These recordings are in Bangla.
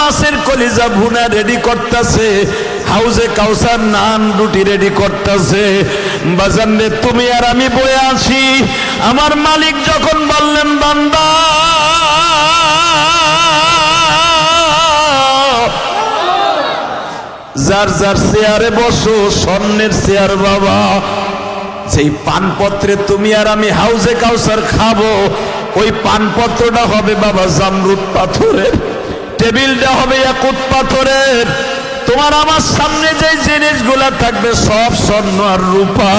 মাছের কলিজা ভুনা রেডি করতেছে, হাউজে কাউসার নান রুটি রেডি করতেছে। বাজান রে, তুমি আর আমি বয়ে আছি। আমার মালিক যখন বললেন, বান্দা যার যার চেয়ারে বসো, স্বর্ণের চেয়ার বাবা। সেই পানপত্রে তুমি আর আমি হাউজে কাউসার খাবো, ওই পানপত্রটা হবে বাবা জামরুদ পাথরের, টেবিলটা হবে ইয়াকুত পাথরের। তোমার আমার সামনে যে জিনিসগুলা থাকবে সব স্বর্ণ আর রূপা।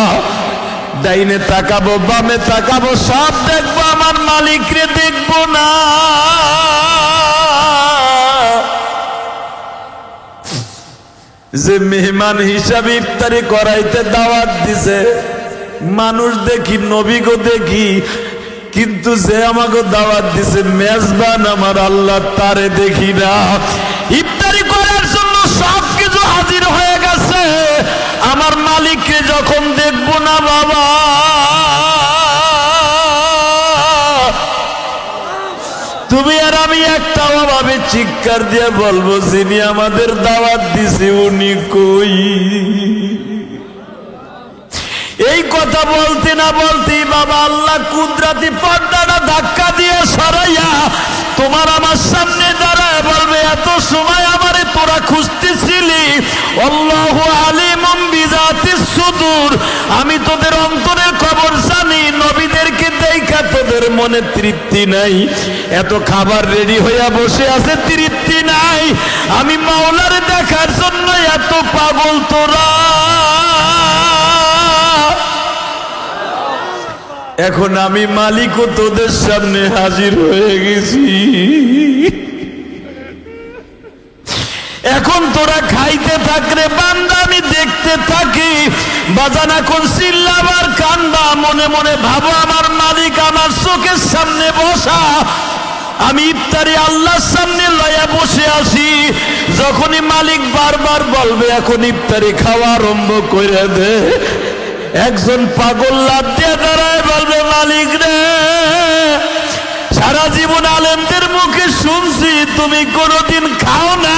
ডাইনে তাকাবো, বামে তাকাবো, সব দেখবো, আমার মালিকরে দেখবো না। যে মেহমান হিসাবে ইফতারি করাইতে দাওয়াত দিছে, মানুষ দেখি, নবী গো দেখি, কিন্তু যে আমাকে দাওয়াত দিছে মেজবান আমার আল্লাহ, তারে দেখি না। ইফতারি করার জন্য সবকিছু হাজির হয়ে গেছে, আমার মালিককে যখন দেখবো না বাবা, তুমি আর আমি একটা অভাবে চিৎকার দিয়ে বলবো, যিনি আমাদের দাওয়াত দিছে উনি কই? এই কথা বলতে না বলতেই বাবা আল্লাহ কুদরতি পর্দাটা ধাক্কা দিয়ে সরাইয়া তোমার আমার সামনে দাঁড়ায় বলবে, এত সময় আমারে তোরা খুঁজতেছিলি, আল্লাহু আলিমুম বিযাতিস সুদূর, আমি তোদের অন্তরের খবর জানি। নবীদেরকে দেখা তোদের মনে তৃপ্তি নাই, এত খাবার রেডি হইয়া বসে আছে, তৃপ্তি নাই। আমি মাওলার দেখার জন্য এত পাগল তোরা। এখন আমি মালিকও তোদের সামনে হাজির হয়ে গেছি, এখন তোরা খাইতে থাক রে বান্দা, আমি দেখতে থাকি। বাজান এখন চিল্লাবার কান্দা, মনে মনে ভাবো আমার মালিক আমার চোখের সামনে বসা, আমি ইফতারি আল্লাহর সামনে লয়া বসে আছি। যখনই মালিক বারবার বলবে এখন ইফতারি খাওয়া আরম্ভ করে দে, একজন পাগল লাফ দিয়ে দাঁড়ায় বলবে, মালিক রে, সারা জীবন আলেমদের মুখে শুনছি তুমি কোনোদিন খাও না,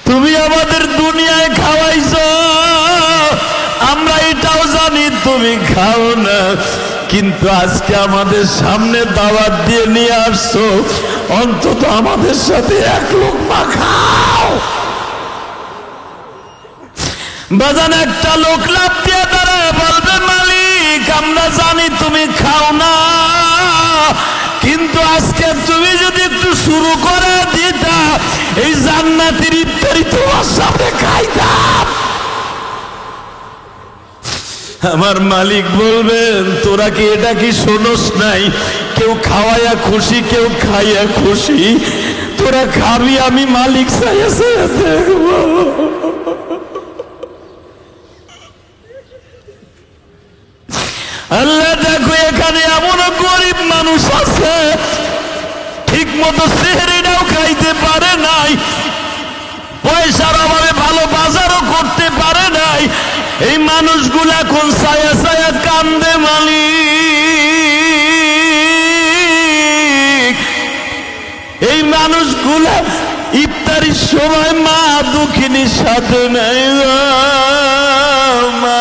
তুমি আমাদের দুনিয়ায় খাওয়াইছ, আমরা এটাও জানি তুমি খাও না, কিন্তু আজকে আমাদের সামনে দাওয়াত দিয়ে নিয়ে আসছো, অন্তত আমাদের সাথে এক লোকমা খাও। বাজান একটা লোক লাফ দিয়ে দাঁড়ায় বলবে, মালিক আমরা জানি তুমি খাও না, কিন্তু আজকে তুমি যদি একটু শুরু করে দিতা, এই জান্নাতের ইফতারি তোমার সামনে খাইতাম। আমার মালিক বলবেন, তোরা কি এটা কি শোনস নাই, কেউ খাওয়াইয়া খুশি, কেউ খাইয়া খুশি, তোরা খাবি, আমি মালিক চাইয়া চাইয়া দেখবো। আল্লাহ দেখো, এখানে এমন গরিব মানুষ আছে ঠিক মতো সেহরিটাও খাইতে পারে নাই, পয়সার অভাবে ভালো বাজারও করতে পারে নাই। এই মানুষগুলা এখন ছায়া ছায়া কান্দে, মালিক এই মানুষগুলা ইফতারির সময় মা দুঃখিনীর সাথে নাই, মা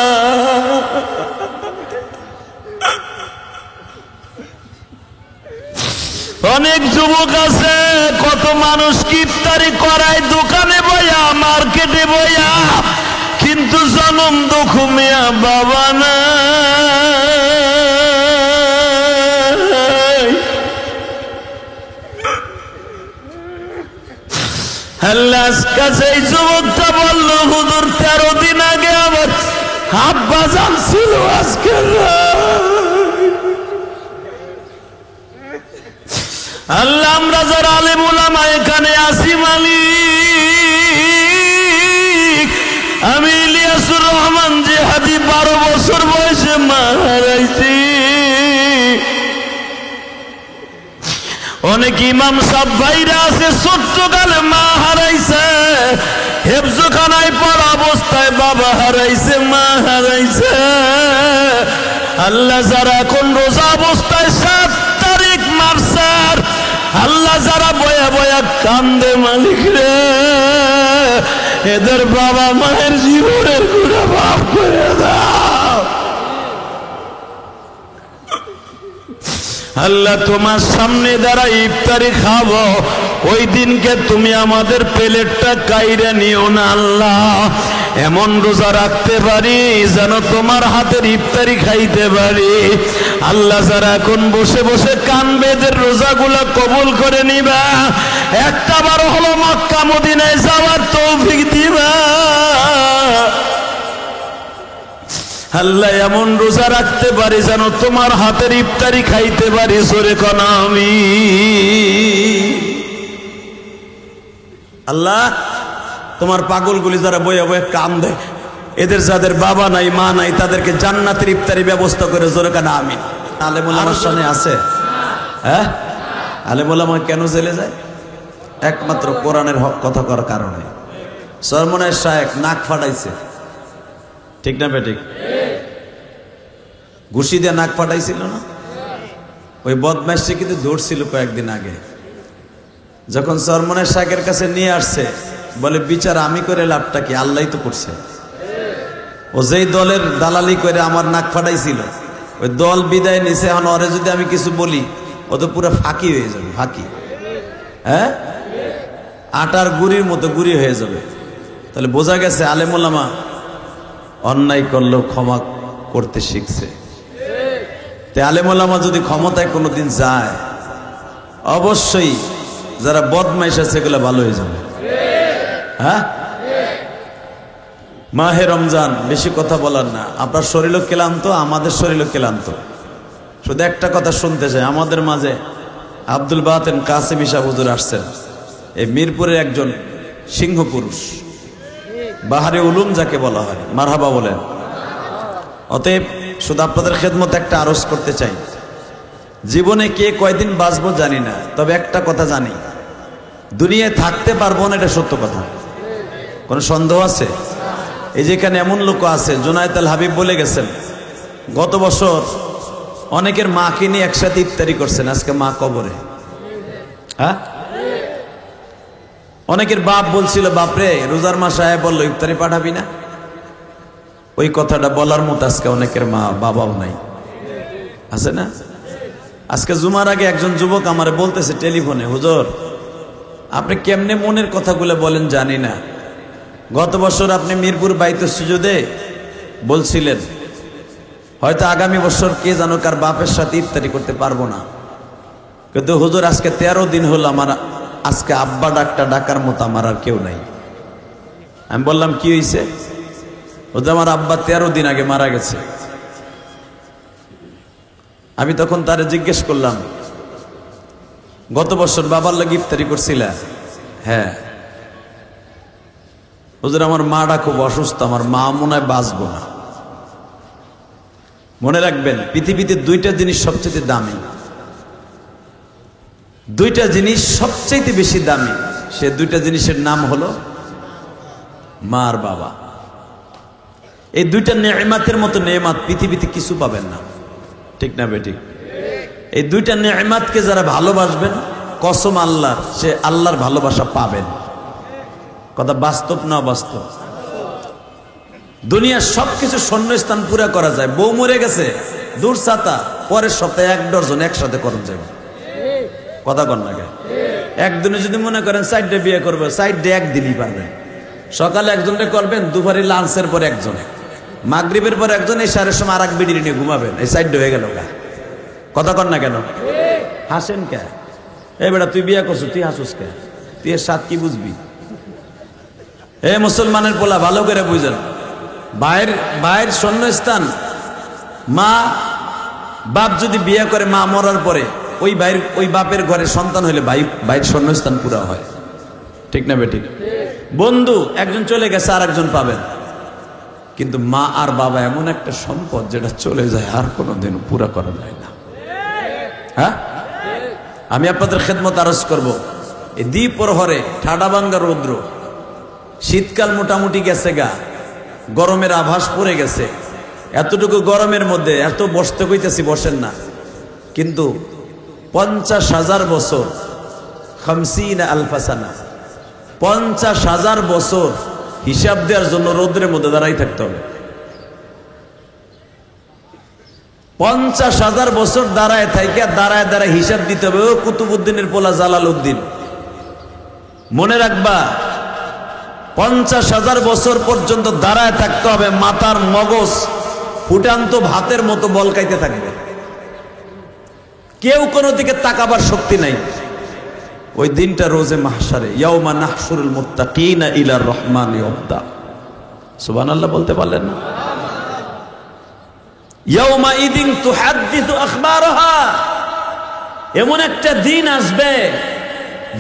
অনেক যুবক আছে, কত মানুষ ইফতারি করায় দোকানে বইয়া, মার্কেটে বইয়া, কিন্তু জনম দুঃখ মিয়া বাবা না। আল্লাহ কাছে এই যুবকটা বললো, হুজুর 13 দিন আগে আমার আব্বা জান ছিল, আজকে আল্লাহ আমরা যারা আলেম উলামা এখানে আসি মালিক, আমি ইলিয়াসুর রহমান জিহাদি 12 বছর বয়সে মা হারাইছি। অনেক ইমাম সাহেব ভাইরা আছে ছোট্টকালে মা হারাইছে, হেফজখানায় পড়া অবস্থায় বাবা হারাইছে, মা হারাইছে। আল্লাহ যারা এখন রোজা অবস্থায় 7 তারিখ মার্চার আল্লাহ যারা বয়া বয়া কান্দে মালিক রে, এদের বাবা মায়ের জীবনের গুনাহ মাফ করে দাও। আল্লাহ তোমার সামনে দ্বারা ইফতারি খাবো, ওই দিনকে তুমি আমাদের প্লেটটা কাইরে নিও না আল্লাহ। এমন রোজা রাখতে পারি যেন তোমার হাতের ইফতারি খাইতে পারি। আল্লাহ যারা এখন বসে বসে কানবে, এদের রোজাগুলো কবুল করে নিবা। একটা বার হলো মক্কা মদিনায় যাওয়ার তৌফিক দিবা আল্লাহ। এমন রোজা রাখতে পারি যেন তোমার হাতের ইফতারি খাইতে পারি। জোরে কোন আমিন। আল্লাহ তোমার পাগলগুলি যারা বয়ে বয়ে কান্দে, এদের যাদের বাবা নাই মা নাই, তাদেরকে জান্নাতের ইফতারি ব্যবস্থা করে। জোরে কোন আমিন। আলেমুল আমার সামনে আছে? হ্যাঁ, আলেমুল আমার কেন জেলে যায়? একমাত্র কোরআনের কথা করার কারণে। সরমনের শায়েখ নাক ফাটাইছে, ঠিক না বেঠিক? ঘুষি দিয়ে নাক ফাটাইছিল না? ওই বদমাইশে কিন্তু ধরছিল কয়েকদিন আগে। যখন সরমনের শায়েখের কাছে নিয়ে আসছে, বলে বিচার আমি করে লাভটা কি? আল্লাহই তো করছে। ও যেই দলের দালালি করে আমার নাক ফাটাইছিল, ওই দল বিদায় নিছে। এখন ওরে যদি আমি কিছু বলি, ও তো পুরো ফাঁকি হয়ে যাবে। ফাঁকি, হ্যাঁ, আটার গুড়ির মতো গুড়ি হয়ে যাবে। তাহলে বোঝা গেছে আলেমুলামা অন্যায় করলেও ক্ষমা করতে শিখছে। তাই আলেমুলামা যদি ক্ষমতায় কোনোদিন যায়, অবশ্যই যারা বদমাইশ আছে সেগুলো ভালো হয়ে যাবে। হ্যাঁ, মাহে রমজান, বেশি কথা বলার না। আপনার শরীরও ক্লান্ত, আমাদের শরীরও ক্লান্ত। শুধু একটা কথা শুনতে চাই, আমাদের মাঝে আব্দুল বাতেন কাসেমি সাহেব হুজুর আসছেন। এই মিরপুরের একজন সিংহ পুরুষ, বাহারে উলুম যাকে বলা হয়। মারহাবা বলেন। অতএব শুধু আপনাদের খেদমতে একটা আরজ করতে চাই, জীবনে কে কয়দিন বাঁচবো জানি না, তবে একটা কথা জানি, দুনিয়ায় থাকতে পারবো না, এটা সত্য কথা। কোনো সন্দেহ আছে? এই যেখানে এমন লোক আছে, জুনায়েদ আল হাবিব বলে গেছেন, গত বছর অনেকের মাকে নিয়ে একসাথে ইফতারি করছেন, আজকে মা কবরে। হ্যাঁ, অনেকের বাপ বলছিল, বাপরে রোজার মাস আয় বললো ইফতারি পাঠাবি না। ওই কথাটা বলার মতো আজকে অনেকের মা বাবাও নাই, আছে না? আজকে জুমার আগে একজন যুবক আমারে বলতেছে টেলিফোনে, হুজুর আপনি কেমনে মনের কথাগুলো বলেন জানি না। গত বছর আপনি মিরপুর বাইতুস সুজুদে বলছিলেন হয়তো আগামী বছর কে জানো কার বাপের সাথে ইফতারি করতে পারবো না, কিন্তু হুজুর আজকে 13 দিন হলো আমার আজকে আব্বা ডাকার মতো আমার আর কেউ নাই। আমি বললাম কি হয়েছে? হুজুর আমার আব্বা 13 দিন আগে মারা গেছে। আমি তখন তারে জিজ্ঞেস করলাম, গত বছর বাবার লাগি ইফতারি করছিল? হ্যাঁ। হুজুর আমার মাটা খুব অসুস্থ, আমার মা মনে হয় বাঁচবো না। মনে রাখবেন, পৃথিবীতে দুইটা জিনিস সবচেয়ে দামি, দুইটা জিনিস সবচেয়ে বেশি দামি। সে দুইটা জিনিসের নাম হলো মা আর বাবা। এই দুইটা নেয়ামতের মতো নেয়ামত পৃথিবীতে কিছু পাবেন না, ঠিক না বেঠিক? এই দুইটা নেয়ামতকে যারা ভালোবাসবেন, কসম আল্লাহর, সে আল্লাহর ভালোবাসা পাবেন। কথা বাস্তব না বাস্তব? দুনিয়ার সবকিছু শূন্যস্থান পুরা করা যায়। বউ মরে গেছে, দূর ছাতা, পরের সপ্তাহে 1 ডজন একসাথে করুন যাবে। কথা কন না? একদিনে যদি মনে করেন 4টে বিয়ে করবে, 4টে একদিনই পারবেন। সকালে একজনকে করবেন, দুপুরে লাঞ্চের পর একজন, মাগরিবের পর একজন, এই 4-এর সময় আর এক বিড়ি নিয়ে ঘুমাবেন। এই 4টে হয়ে গেল। কথা কন না কেন? হাসেন কে? এই বেটা তুই বিয়ে করছো, তুই হাসুস কে? তুই এর সাথ কি বুঝবি? এ মুসলমানের পোলা, ভালো করে বুঝেন, ভাইয়ের শূন্যস্থান। মা বাপ যদি বিয়ে করে, মা মরার পরে ওই বাপের ঘরে সন্তান হইলে ভাইয়ের শূন্যস্থান পুরা হয়, ঠিক না বেঠিক? বন্ধু একজন চলে গেছে, আর একজন পাবেন। কিন্তু মা আর বাবা এমন একটা সম্পদ যেটা চলে যায়, আর কোনোদিন পুরা করা যায় না। হ্যাঁ, আমি আপনাদের খেদমত আরজ করব, এই দ্বিপ্রহরে ঠাডা ভাঙ্গা রৌদ্র, শীতকাল মোটামুটি গেছে গা, গরমের আভাস পড়ে গেছে। এতটুকু গরমের মধ্যে এত বসতে কইতেছি, বসেন না। কিন্তু 50,000 বছর 50 আলফা সানা, 50,000 বছর হিসাব দেওয়ার জন্য রোদ্রের মধ্যে দাঁড়াই থাকতে হবে। 50,000 বছর দাঁড়ায় থাইকা দাঁড়ায় দাঁড়ায় হিসাব দিতে হবে। ও কুতুবউদ্দিনের পোলা জালালউদ্দিন, মনে রাখবা 50,000 বছর পর্যন্ত দাঁড়ায় থাকতে হবে। মাথার মগজ ফুটান্ত ভাতের মতো বলকাইতে থাকবে, কেউ কোনো দিকে তাকাবার শক্তি নাই। ওই দিনটা রোজে মাহশারে, ইয়াউমা নাহশুরুল মুত্তাকিনা ইলার রহমানি ওয়াফদা। সুবহানাল্লাহ বলতে পারলেন না? ইয়াউমা ইদিন তুহাদ্দিসু আখবারাহা, এমন একটা দিন আসবে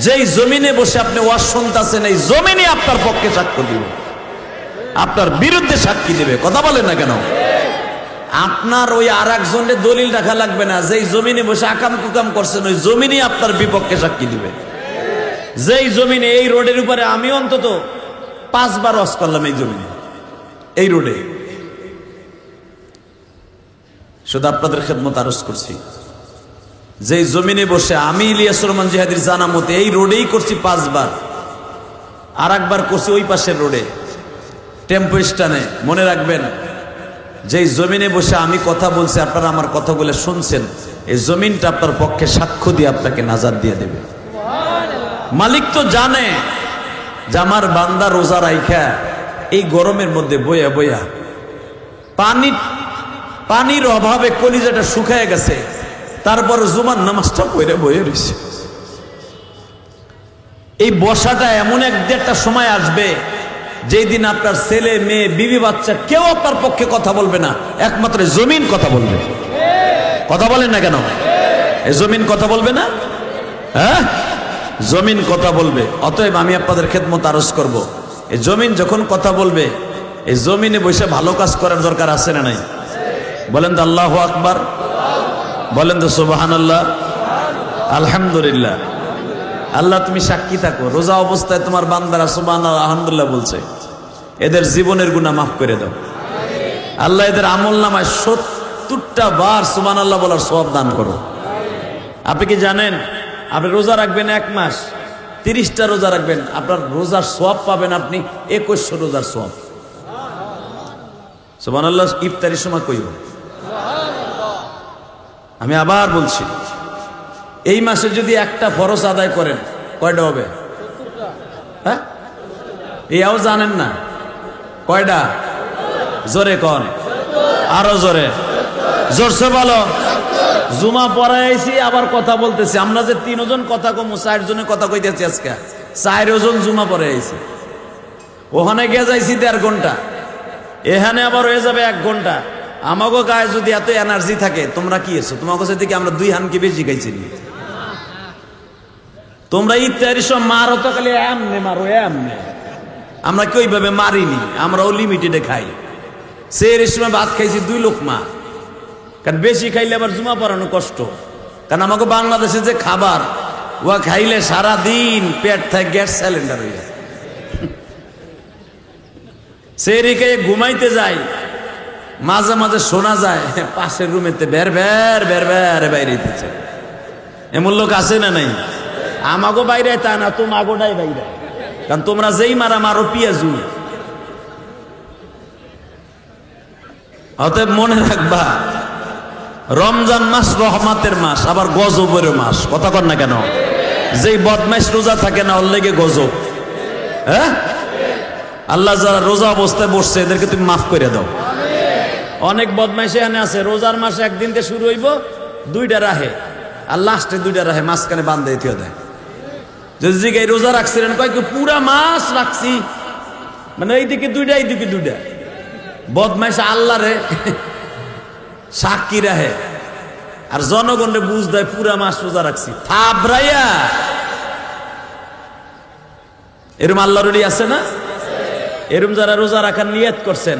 যেই জমিনে বসে আপনি ওয়াজ শুনতেছেন, এই জমিনে আপনার পক্ষে সাক্ষ্য দিবে, আপনার বিরুদ্ধে সাক্ষী দিবে। কথা বলেন না কেন? আপনার ওই আর একজনের দলিল রাখা লাগবে না। যেই জমিনে বসে আকাম কুকাম করছেন, ওই জমিনে আপনার বিপক্ষে সাক্ষী দিবে। যেই জমিনে, এই রোডের উপরে আমি অন্তত 5 বার ওয়াজ করলাম, এই জমিনে, এই রোডে, শুধু আপনাদের খেদমত আরজ করছি। যেই জমিনে বসে আমি ইলিয়াসুর রহমান জিহাদির জানা মতে এই রোডেই করছি 5 বার, আর একবার করছি ওই পাশের রোডে টেম্পো স্ট্যান্ডে। মনে রাখবেন, যেই জমিনে বসে আমি কথা বলছি, আপনারা আমার কথাগুলো শুনছেন, এই জমিনটা আপনার পক্ষে সাক্ষ্য দিয়ে আপনাকে নাজাত দিয়ে দেবে। মালিক তো জানে যে আমার বান্দা রোজা রাইখা এই গরমের মধ্যে বইয়া বইয়া পানির অভাবে কলিজাটা শুকায় গেছে, তারপর জুমার নামাজটা পড়ে বইয়ে রয়েছে। এই বসাটা এমন একটা সময় আসবে যেই দিন আপনার ছেলে মেয়ে বিবি বাচ্চা কেউ আপনার পক্ষে কথা বলবে না, একমাত্র জমিন কথা বলবে। কথা বলেন না কেন? এই জমিন কথা বলবে না? হ্যাঁ, জমিন কথা বলবে। অতএব আমি আপনাদের খেদমত আরজ করব, এই জমিন যখন কথা বলবে, এই জমিনে বসে ভালো কাজ করার দরকার আছে না নাই? বলেন তো আল্লাহু আকবার, বলেন তো সুবহানাল্লাহ, আলহামদুলিল্লাহ। আল্লাহ তুমি সাক্ষী থাকো, রোজা অবস্থায় তোমার বান্দারা সুবহানাল্লাহ আলহামদুলিল্লাহ বলছে, এদের জীবনের গুনাহ মাফ করে দাও। আল্লাহ এদের আমল নামায় 70টা বার সুবহানাল্লাহ বলার সওয়াব দান করো। আপনি কি জানেন, আপনি রোজা রাখবেন 1 মাস, 30টা রোজা রাখবেন, আপনার রোজার সওয়াব পাবেন আপনি 2100 রোজার সওয়াব। সুবহানাল্লাহ। ইফতারির সময় কইব, আমি আবার বলছি, এই মাসে যদি একটা ফরজ আদায় করেন কয়টা হবে? হ্যাঁ, এও জানেন না কয়টা? জোরে কন, আরো জোরে, জোরসে বলো। জুমা পড়াইছি, আবার কথা বলতেছি। আমরা যে 3 জন কথা কমু, 4 জনে কথা কইতেছি আজকে, 4 জন জুমা পড়াইছি। ওখানে গিয়ে যাইছি 1.5 ঘন্টা, এখানে আবার হয়ে যাবে 1 ঘন্টা। আমাগো গায়ে যদি এত এনার্জি থাকে, তোমরা কি এসো? তোমার কাছে থেকে আমরা 2 হানকি বেশি খাইছি। তোমরা ইত্যাদি সব মারো তো, খালি এমনে মারো এমনে। আমরা কি ওইভাবে মারিনি, আমরাও লিমিটেডে খাই। সেই সময় ভাত খাইছি 2 লোকমা, কারণ বেশি খাইলে আবার জুমা পড়ানো কষ্ট। কারণ আমাকে বাংলাদেশে যে খাবার, ও খাইলে সারা দিন পেট থাকে গ্যাস সিলিন্ডার হয়ে যায়। সেই রেখে ঘুমাইতে যাই, মাঝে মাঝে শোনা যায় পাশের রুমেতে বের বের বের বের বাইরে দিচ্ছে। এমন লোক আছে না নাই? আমাগো বাইরে তা না, তোমাগোটাই বাইরে। কারণ তোমরা যেই মারা মারো পিয়াজু। অতএব মনে রাখবা, রমজান মাস রহমতের মাস, আবার গজবের মাস। কথা কর না কেন? যেই বদমাইশ রোজা থাকে না, ওর লেগে গজব। হ্যাঁ, আল্লাহ যারা রোজা অবস্থায় বসছে এদেরকে তুমি মাফ করে দাও। অনেক বদমাইশ এখানে আছে, রোজার মাস একদিন থেকে শুরু হইব, 2টা রাহে, আর লাস্টে 2টা রাহে মাঝখানে বান্ধে দিয়ে দেয়। যদি এই রোজা রাখছিলেন, কয় কি পুরা মাস রাখছি, মানে এইদিকে 2টা এইদিকে 2টা। বদমাইশ আল্লাহ রে সাক্ষী রাহে, আর জনগণরে বুঝ দেয় পুরা মাস রোজা রাখছি। থাবরাইয়া এরম আল্লাহর ওলি আছে না? এরম যারা রোজা রাখার নিয়ত করছেন,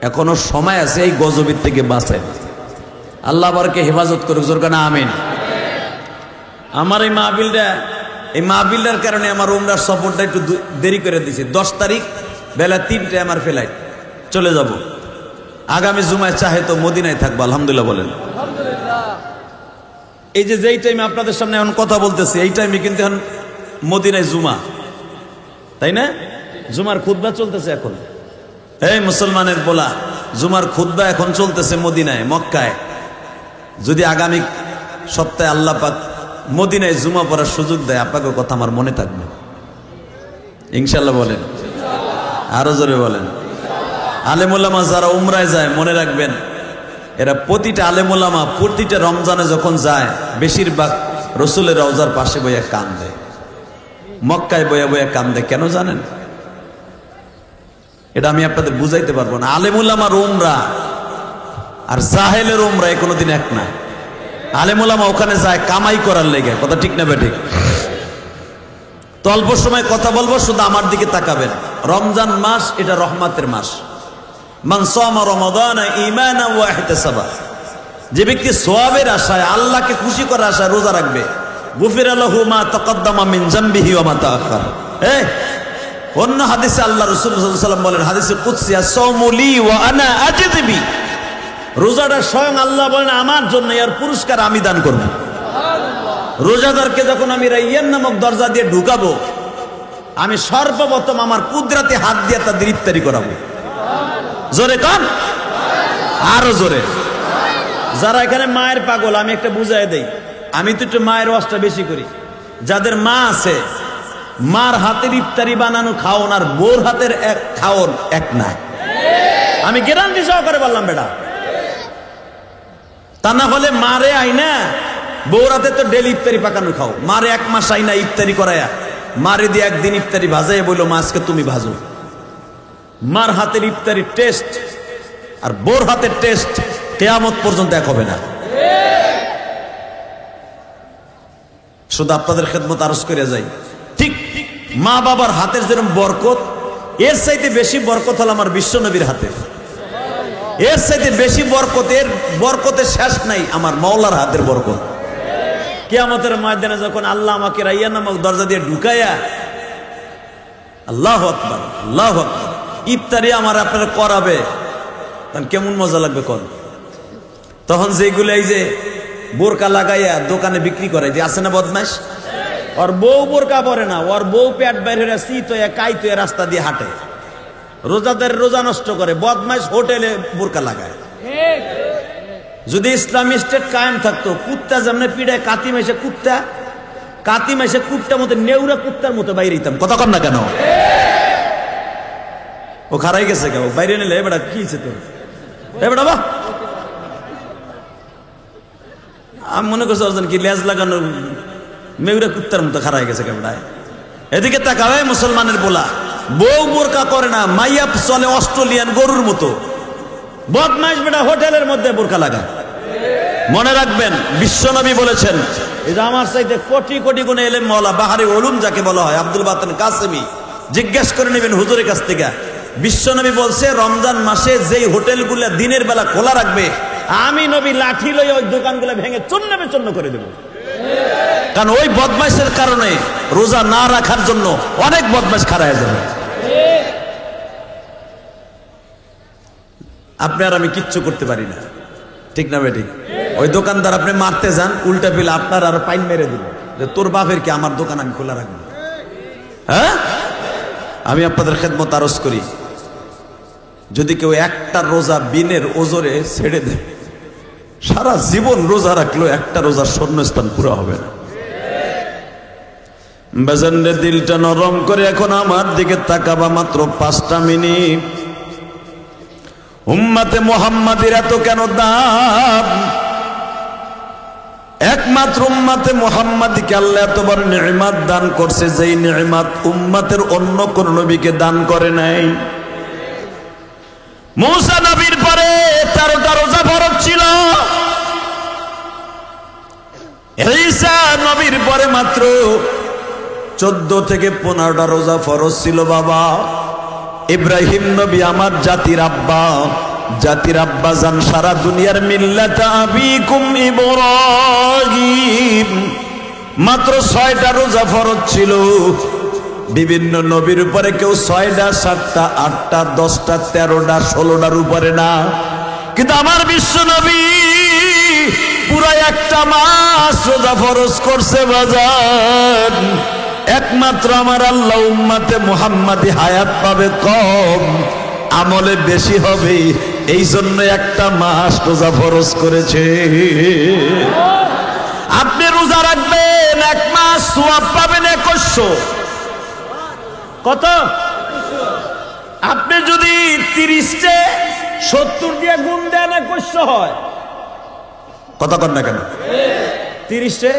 এখনো সময় আছে, এই গজবের থেকে বাঁচেন। আল্লাহ বারকে হেফাজত করুক, জোর কানা আমিন। আমার এই মাহফিলটার কারণে আমার উমরার সফরটা একটু দেরি করে দিয়েছি। 10 তারিখ বেলা 3টায় আমার ফ্লাইট, চলে যাব। আগামী জুমায় চাহে তো মদিনায় থাকবো, আলহামদুলিল্লাহ বলেন। এই যে যেই টাইমে আপনাদের সামনে এখন কথা বলতেছি, এই টাইমে কিন্তু এখন মদিনায় জুমা, তাই না? জুমার খুতবা চলতেছে এখন। এই মুসলমানের বলা, জুমার খুতবা এখন চলতেছে মদিনায়, মক্কায়। যদি আগামী সপ্তাহে আল্লাহ পাক মদিনায় জুমা পড়ার সুযোগ দেয়, আপনাকে কথা আমার মনে থাকবে ইনশাল্লাহ। বলেন, আরো জোরে বলেন। আলেমুল্লামা যারা উমরায় যায়, মনে রাখবেন এরা প্রতিটা আলেমুল্লামা প্রতিটা রমজানে যখন যায়, বেশিরভাগ রসুলের রওজার পাশে বইয়া কান্দে, মক্কায় বইয়া বইয়া কান্দে। কেন জানেন? এটা আমি আপনাদের বুঝাইতে পারবো না। আলেমুল্লামার উমরা আর জাহেলের উমরা কোনোদিন এক না। আলেমুল্লামা ওখানে যায় কামাই করার লেগে, কথা ঠিক না বেঠিক? তো অল্প সময় কথা বলবো, শুধু আমার দিকে তাকাবেন। রমজান মাস এটা রহমতের মাস। মান সামা রমাদান ঈমানান ওয়া ইহতিসাবা, যে ব্যক্তি সওয়াবের আশায়, আল্লাহকে খুশি করার আশায় রোজা রাখবে, গুফিরা লাহু মা তাকাদ্দামা মিন যামবিহি ওয়া মা তাআখার। অন্য হাদিসে আল্লাহ রাসূল সাল্লাল্লাহু আলাইহি ওয়াসাল্লাম বলেন, হাদিসে কুদসি, আস-সাওমু লি ওয়া আনা আজদি বি, রোজাটা স্বয়ং আল্লাহ বলেন আমার জন্য, এর পুরস্কার আমি দান করব। রোজাদারকে যখন আমি রাইয়ান নামক দরজা দিয়ে ঢুকাবো, আমি সর্বপ্রথম আমার কুদরতে হাত দিয়ে তাদের ইফতারি করাবো। জোরে কান, আরো জোরে। যারা এখানে মায়ের পাগল, আমি একটা বুঝাই দেই। আমি তো একটু মায়ের ওয়াজটা বেশি করি। যাদের মা আছে, মার হাতের ইফতারি বানানো খাওন আর বোর হাতের এক খাওন এক না। আমি গ্যারান্টি সহকারে বললাম বেটা। তা না হলে মারে আইনা বউর হাতে তো ডেলি ইফতারি পাকানো খাও, মারে এক মাস আইনা ইফতারি করায়া, মারে দিয়ে একদিন ইফতারি ভাজাই বললো, মা আজকে তুমি ভাজো। মার হাতের ইফতারি টেস্ট আর বোর হাতের টেস্ট কিয়ামত পর্যন্ত এক হবে না। শুধু আপনাদের খেদমত আরজ করে যাই, ঠিক মা বাবার হাতের যেরকম বরকত, এর চাইতে বেশি বরকত হল আমার বিশ্ব নবীর হাতের। এর চাইতে বেশি বরকতের, বরকতের শেষ নাই আমার মাওলার হাতের বরকত। কিয়ামতের ময়দানে যখন আল্লাহ আমাকে রাইয়ান নামক দরজা দিয়ে ঢুকাইয়া, আল্লাহু আকবার, আল্লাহু আকবার, ইফতারি আমার আপনারা করাবে, তখন কেমন মজা লাগবে কোন? তখন যেগুলো এই যে বোরকা লাগাইয়া দোকানে বিক্রি করে, যে আছে না বদমাইশ, ওর বউ বোরকা পরে না, ওর বউ পেট বাইরে শীত হয়ে কাইত হয়ে রাস্তা দিয়ে হাঁটে, রোজাদের রোজা নষ্ট করে। বদমাইশ হোটেলে বোরকা লাগায়। যদি ইসলামী স্টেট কায়েম থাকতো, কুত্তা যেমন পিড়ায় কাতি মেশে কুত্তা, কাতি মেশে কুত্তার মতো, নেউরা কুত্তার মতো বাইরে দিতাম। কথা কন না কেন? ও খারাই গেছে কেউ বাইরে নিলে, এবার কি তোর এবার বা আমি মনে করছি অর্জন কি লেজ লাগানো মেউরা কুত্তার মতো খারাই গেছে কেমন। এদিকে তাকাবে মুসলমানের বলা, বউ বোরকা করে না, মাইয়া চলে অস্ট্রেলিয়ান গরুর মতো। বদমাইশ বেটা হোটেলের মধ্যে বোরকা লাগায়। মনে রাখবেন, বিশ্বনবী বলেছেন, এটা আমার চাইতে কোটি কোটি গুণে এলেম মওলা বাহারি উলুম যাকে বলা হয়, আব্দুল বাতেন কাসেমি, জিজ্ঞেস করে নেবেন হুজুরের কাছ থেকে। বিশ্বনবী বলছে, রমজান মাসে যেই হোটেলগুলা দিনের বেলা খোলা রাখবে, আমি নবী লাঠি লই ওই দোকানগুলো ভেঙে চূর্ণ বিচূর্ণ করে দেব। কারণ ওই বদমাইশের কারণে রোজা না রাখার জন্য অনেক বদমাইশ খাড়া হয়ে যাবে। আপনি আর আমি কিচ্ছু করতে পারি না, ঠিক না বেঠিক? ওই দোকানদার আপনি মারতে যান, উল্টা পিলে আপনার আর পাইন মেরে দিল যে তোর বাপের কি আমার দোকান আমি খোলা রাখবো। হ্যাঁ, আমি আপনাদের খেদমত আরজ করি, যদি কেউ একটা রোজা বিনের ওজরে ছেড়ে দেয়, সারা জীবন রোজা রাখলো একটা রোজার শূন্যস্থান পুরো হবে না। বেজানরে দিলটা নরম করে এখন আমার দিকে তাকাবা, মাত্র 5টা মিনিট। উম্মতে মুহাম্মাদের এত কেন দাম? একমাত্র উম্মতে মুহাম্মাদকে আল্লাহ এত বড় নিয়ামত দান করছে, যেই নিয়ামত উম্মতের অন্য কোন নবীকে দান করে নাই। মুসা নবীর পরে 13টা রোজা ফরজ ছিল, ঈসা নবীর পরে মাত্র 14 থেকে 15টা রোজা ফরজ ছিল। বাবা ইব্রাহিম নবী আমার জাতির আব্বা, জাতির আব্বা জান, সারা দুনিয়ার মিল্লাত আবিকুম ইব্রাহিম, মাত্র 6টা রোজা ফরজ ছিল। বিভিন্ন নবীর উপরে কেউ 6টা, 7টা, 8টা, 10টা, 13টা, 16টার উপরে না, কিন্তু আমার বিশ্ব নবী পুরো একটা মাস রোজা ফরজ করছে। বাজার একমাত্র আমার আল্লাহ উম্মতে মুহাম্মাদি হায়াত পাবে কম, আমলে বেশি হবে, এই জন্য একটা মাস রোজা ফরজ করেছে। আপনি রোজা রাখবেন এক মাস, সওয়াব পাবেন 2100। কত? আপনি যদি 30-এ 70 দিয়ে গুণ দেন 2100 হয়। কত কর না কেন? 30-এ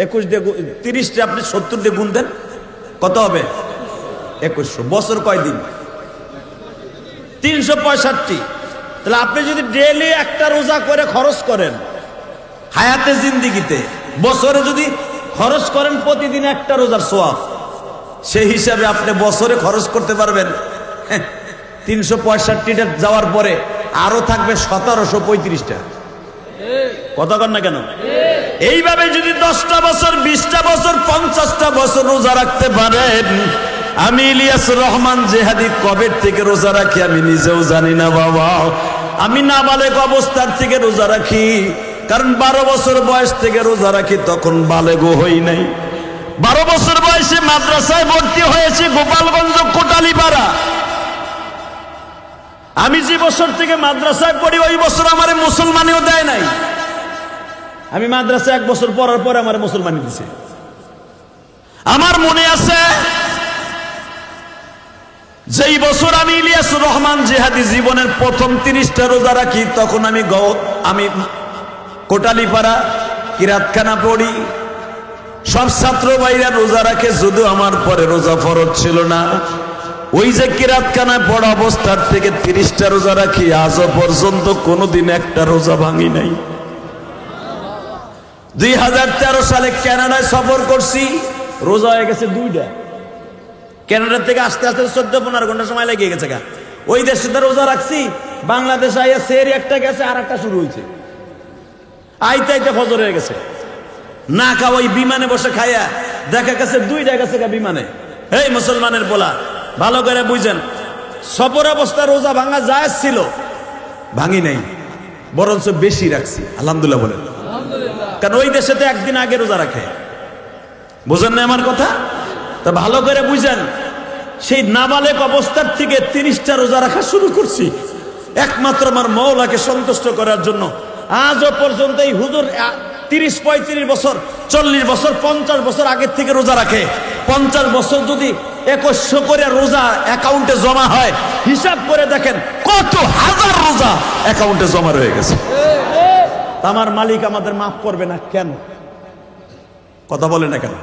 21 দিয়ে 30-এ আপনি 70 দিয়ে গুণ দেন, কত হবে? 2100। বছর কয় দিন? 365। তাহলে আপনি যদি ডেইলি একটা রোজা করে খরচ করেন হায়াতে জিন্দিগিতে, বছরে যদি খরচ করেন প্রতিদিন একটা রোজার সওয়াব, সেই হিসাবে আপনি বছরে খরচ করতে পারবেন 365টা যাওয়ার পরে আরো থাকবে 1735টা। কত কর না কেন? এইভাবে যদি 10টা বছর, 20টা বছর, 50টা বছর রোজা রাখতে পারেন, আমি ইলিয়াস রহমান জেহাদি কবে থেকে রোজা রাখি আমি নিজেও জানি না বাবা। আমি নাবালেগ অবস্থার থেকে রোজা রাখি, কারণ 12 বছর বয়স থেকে রোজা রাখি, তখন বালেগও হই নাই। 12 বছর বয়সে মাদ্রাসায় ভর্তি হয়েছি গোপালগঞ্জ কোটালীপাড়া। আমি যে বছর থেকে মাদ্রাসায় পড়ি ওই বছর আমার মুসলমানিও দেয় নাই। আমি মাদ্রাসায় 1 বছর পড়ার পরে আমার মুসলমানি দিছে। আমার মনে আছে যেই বছর আমি ইলিয়াস রহমান জিহাদি জীবনের প্রথম 30টা রোজা রাখি, তখন আমি কোটালীপাড়া কিরাতখানা পড়ি। সব ছাত্র ভাইরা রোজা রাখে, শুধু আমার পরে রোজা ফরজ ছিল না। ওই যে কিরাতখানায় পড়া অবস্থার থেকে 30টা রোজা রাখি, আজও পর্যন্ত কোনোদিন একটা রোজা ভাঙি নাই। 2013 সালে কানাডায় সফর করছি, রোজা হয়ে গেছে 2টা। কানাডা থেকে আসতে আসতে 14-15 ঘন্টা সময় লেগে গেছে। ওই দেশে তো রোজা রাখছি, বাংলাদেশে আইয়া সেরি একটা গেছে, আর একটা শুরু হয়েছে। আইতে আইতে ফজর হয়ে গেছে। না খাওয়া ওই বিমানে বসে খাইয়া দেখা গেছে 2টা গেছে বিমানে। এই মুসলমানের বলা ভালো করে বুঝেন, সফর অবস্থা রোজা ভাঙা জায়েজ ছিল, ভাঙি নাই, বরঞ্চ বেশি রাখছি। আলহামদুলিল্লাহ বলেন। কারণ ওই দেশে তো একদিন আগে রোজা রাখে। বুঝেন না আমার কথা? তা ভালো করে বুঝেন, সেই নাবালেগ অবস্থার থেকে 30টা রোজা রাখা শুরু করছি একমাত্র আমার মওলাকে সন্তুষ্ট করার জন্য। আজও পর্যন্ত এই হুজুর 30-35 বছর, 40 বছর, 50 বছর আগের থেকে রোজা রাখে। 50 বছর যদি 2100 করে রোজা অ্যাকাউন্টে জমা হয়, হিসাব করে দেখেন কত হাজার রোজা অ্যাকাউন্টে জমা রয়ে গেছে। আমার মালিক আমাদের মাফ করবে না কেন? কথা বলে না কেন?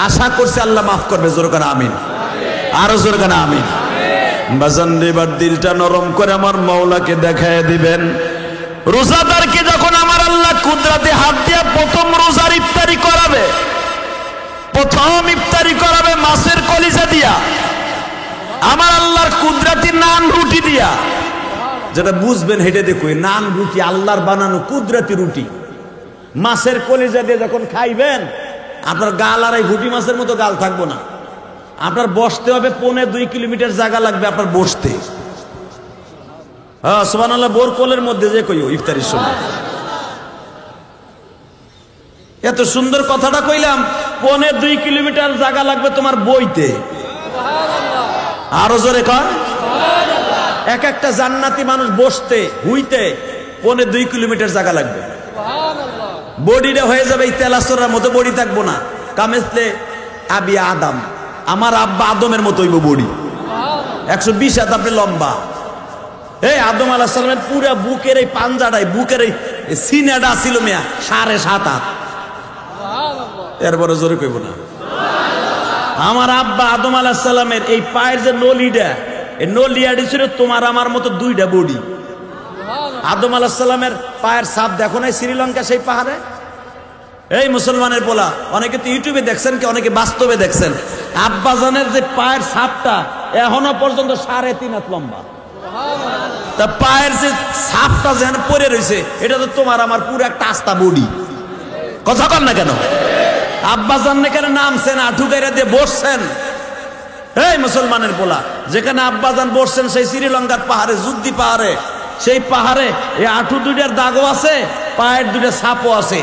আশা করছে আল্লাহ মাফ করবে। জোর করে আমিন, আরো জোর করে আমিন। বাজান এবার দিলটা নরম করে আমার মওলাকে দেখায় দিবেন। রোজাদারকে যখন আমার আল্লাহ কুদরতে হাত দিয়া প্রথম রোজার ইফতারি করাবে, প্রথম ইফতারি করাবে মাছের কলিজা দিয়া, আমার আল্লাহর কুদরতি নান রুটি দিয়া। যেটা বুঝবেন হেঁটে দেখুন, নান রুটি আল্লাহর বানানো কুদরতি রুটি মাছের কলিজা দিয়ে যখন খাইবেন, আপনার গাল আর এই ঘুটি মাছের মতো গাল থাকবো না। আপনার বসতে হবে 1.5-2 কিলোমিটার জায়গা লাগবে আপনার বসতে। হ্যাঁ সুবহানাল্লাহ। বোর কোলের মধ্যে যে কইও ইফতারির সময় এত সুন্দর কথাটা কইলাম, 1.5-2 কিলোমিটার জায়গা লাগবে তোমার বইতে। আরো জোরে কর। এক একটা জান্নাতি মানুষ বসতে হুইতে 1.5-2 কিলোমিটার জায়গা লাগবে। বডিটা হয়ে যাবে এই তেলাসরার মতো, বডি থাকবো না। কামেসলে আবি আদম, আমার আব্বা আদমের মতো হইব বডি। 120 হাত আপনি লম্বা। এই আদম আলাইহিস সালামের পুরা বুকের এই পাঞ্জাটাই, বুকের এই সিনাটা ছিল মিয়া 7.5 হাত। এরপরে জোরে কইব না। আমার আব্বা আদম আলাইহিস সালামের এই পায়ের যে নলিটা, এই নলিয়াটি ছিল তোমার আমার মতো 2টা বডি। আদম আলাইহিস সালামের পায়ের ছাপ দেখো নাই শ্রীলঙ্কা সেই পাহাড়ে? এই মুসলমানের বলা, অনেকে তো ইউটিউবে দেখছেন, কি অনেকে বাস্তবে দেখছেন। আব্বাজানের যে পায়ের ছাপটা এখনো পর্যন্ত 3.5 হাত লম্বা। তা পায়ের যে ছাপটা যেন পরে রয়েছে, এটা তো তোমার আমার পুরো একটা আস্তা বডি। কথা কন না কেন? আব্বাজান কেন নামছেন, আঠু গাইরা দিয়ে বসছেন। এই মুসলমানের বলা, যেখানে আব্বাজান বসছেন সেই শ্রীলঙ্কার পাহাড়ে, যুদ্ধি পাহাড়ে, সেই পাহাড়ে এই আঠু 2টার দাগও আছে, পায়ের 2টা ছাপও আছে।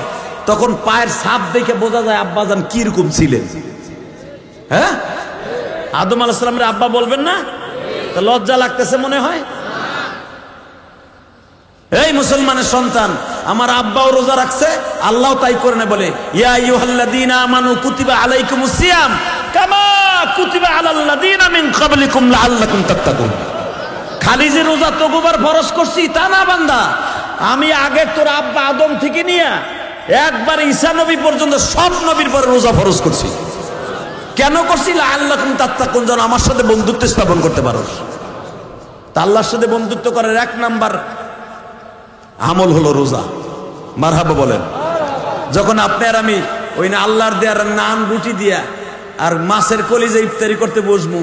তখন পায়ের ছাপ দেখে বোঝা যায় আব্বাজান কিরকম ছিলেন। হ্যাঁ, আদম আলাইহিস সালামের আব্বা বলবেন না? তো লজ্জা লাগতেছে মনে হয়? এই মুসলমানের সন্তান, আমার আব্বাও রোজা রাখছে, আল্লাহ তাই করে না, বলে ইয়া আইয়ুহাল্লাযীনা আমানু কুতিবা আলাইকুমুস সিয়াম কামা কুতিবা আলাল্লাযীনা মিন ক্বাবলিকুম লাআল্লাকুম তাত্তাকুন। খালি যে রোজা তকবার ফরজ করছি তা না বান্দা, আমি আগে তোর আব্বা আদম থেকে নিয়ে একবার ঈসা নবী পর্যন্ত সব নবীর পরে রোজা ফরজ করছি। কেন করছি? লাআল্লাকুম তাত্তাকুন, যেন আমার সাথে বন্ধুত্ব স্থাপন করতে পারো। তা আল্লাহর সাথে বন্ধুত্ব করার এক নাম্বার আমল হলো রোজা। মারহাবা বলেন। যখন আপনি আর আমি ওই না আল্লাহর দেয়ার নান রুটি দিয়া আর মাছের কলিজা ইফতারি করতে বসবো,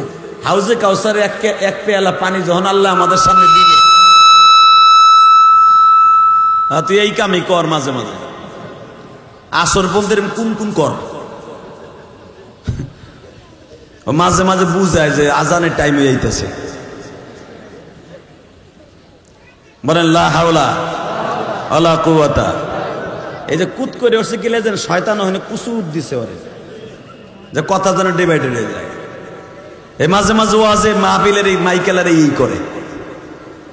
হাউজে কাউসারে এক পেয়ালা পানি যখন আল্লাহ আমাদের সামনে দিবে, তুই এই কামই কর মাঝে মাঝে। আসর বলতে কোন কোন কর, মাঝে মাঝে বুঝায় যে আজানের টাইম হয়ে যাইতেছে। বলেন লা হাওলা ওয়ালা কুওয়াতা। এই যে কুত করে উঠছে কি যেন শয়তান ওখানে কুসুর দিছে ওরে, যে কথা যেন ডিভাইডেড হয়ে যায়। এই মাঝে মাঝে ওয়াজে মাহফিলের এই মাইকেলের এই করে।